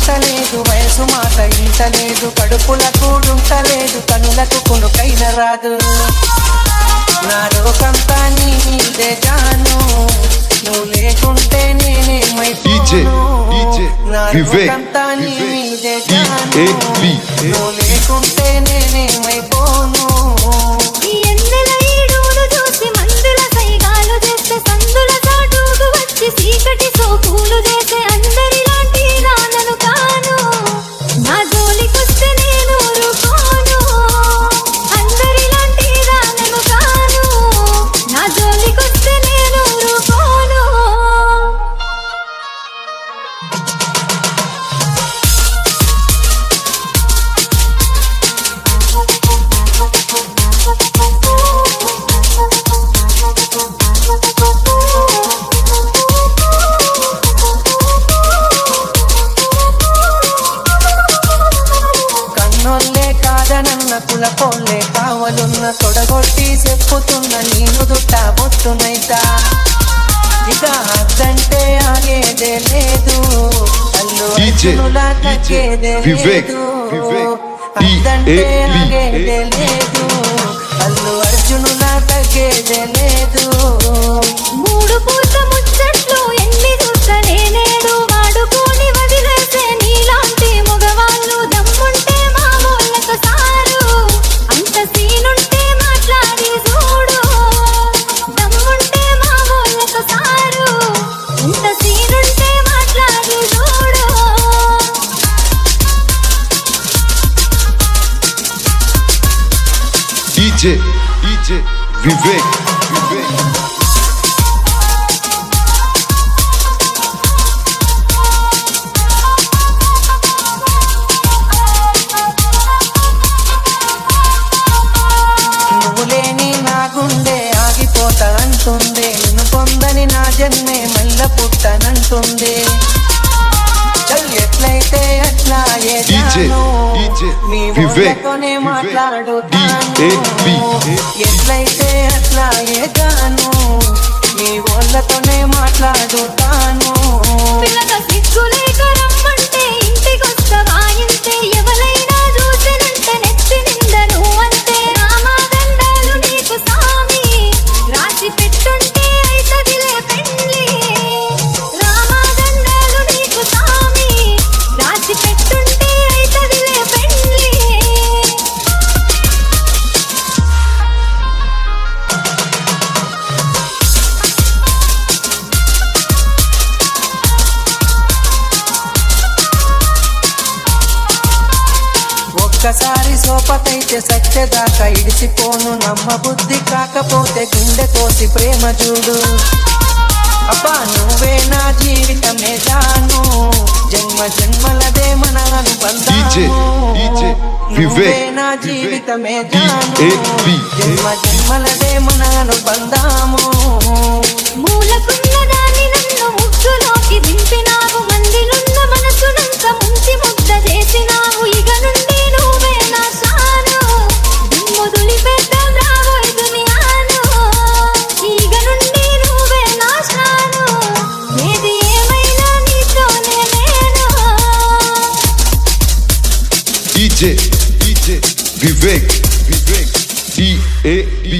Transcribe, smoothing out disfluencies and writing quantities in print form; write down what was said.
ఉంటలేదు, వయసు మాట ఇంటలేదు, కడుపుల కూడుంటలేదు, కనులకు కొనుకైన రాదు. నా లోకంతా నీ మీదే జాను, నువ్వు లేకుంటే నేనేమైపోను. నా లోకంతా నీ మీదే జాను, నువ్వు లేకుంటే నేనేమైపోను. చీకటి సోపులు చేసే అందరిలాంటి నాన్నను కాను, నా జోలికొస్తే నేను ఊరుకోను. అందరిలాంటి నాన్నను కాను, నా జోలికొస్తే నేను ఊరుకోను. కులపోలే కావలున్న తొడగొట్టి చెప్పుతున్న నేను దుట్ట బొట్టునైతా. ఇక అద్దంటే ఆగేదే లేదు, అల్లు అర్జునులా తగ్గేదే లేదు. అద్దంటే ఆగేదే లేదు, అల్లు అర్జునులా తగ్గేదే లేదు. మూడు పూట ముచ్చట్లు ఎన్ని చూస్తనే నేడు, వాడుకొని వదిలేసే నీలాంటి మగవాళ్ళు దమ్ముంటే మామూళ్ళకు సారు. అంత సీనుంటే మాట్లాడి చూడు, దమ్ముంటే మామూళ్ళకు సారు. అంత సీనుంటే మాట్లాడి చూడు. DJ Vivek. నువ్వులేని నా గుండె ఆగిపోతా అంటుంది, నిన్ను పొందని నా జన్మే మల్ల పుట్టనంటుంది. ఎట్లయితే అట్లా ఏదాను, నీ ఊళ్ళతోనే మాట్లాడుతాను. ఎట్లయితే అట్లా ఏదాను, నీ ఊళ్ళతోనే మాట్లాడుతాను. పిల్లగా సిగ్గులేక రమ్మంటే ఇంటికొస్తవా ఇంతే, ఎవరైనా చూసినంటే నెత్తి నిందను అంతే. రామాదండాలు నీకు సామి రాసి పెట్టుంటే అయితదిలే పెళ్ళి. రామాదండాలు నీకు సామి రాసి పెట్టుంటే అయితదిలే పెళ్ళి. ఒక్కసారి సోపతైతే సత్యదాకా ఇడిసిపోను, నమ్మ బుద్ధి కాకపోతే గుండె కోసి ప్రేమ చూడు. అబ్బా నువ్వే నా జీవితమే జాను, జన్మ జన్మలదే మన అనుబంధాము. నువ్వే నా జీవితమే జాను, జన్మ జన్మలదే మన అనుబంధాము. మూలకున్న దాన్ని నన్ను ముగ్గులోకి దింపినావు, మందిలున్న మనసునంత ముంచి ముద్ద చేసినావు. ఇక నుండి నువ్వే నా శాను, దుమ్ముదులి పెద్దాం రాబోయ్ దునియాను. ఇక నుండి నువ్వే నా శాను, ఏది ఏమైనా నీతోనే నేను. DJ Vivek. DAB.